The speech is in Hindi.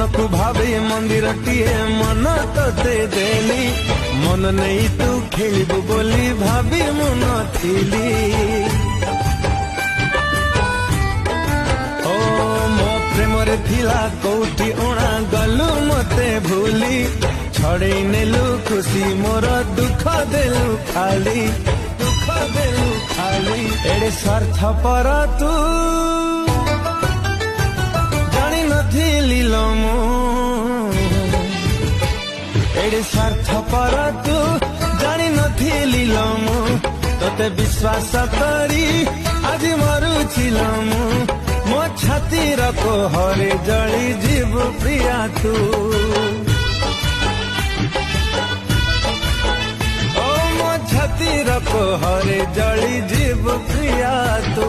मन को भावे मंदिर टीए मन तोते देली मन नहीं तू खेलबू बोली भाभी मु नथिली ओ मो प्रेम रे थिला कोठी ओणा गलु मते भूली छड़े नेलु खुशी मोर दुख देलु खाली एड़े स्वार्थ पर तू जानी नथिली लो मु एड़े स्वार्थ पर तू जानी नथिली लो मु तोते विश्वास करी आज मरुछि लो मु मो छातीर कोहरे जली जीव प्रिया तू छातीर कोहरे जली जीव प्रिया तू।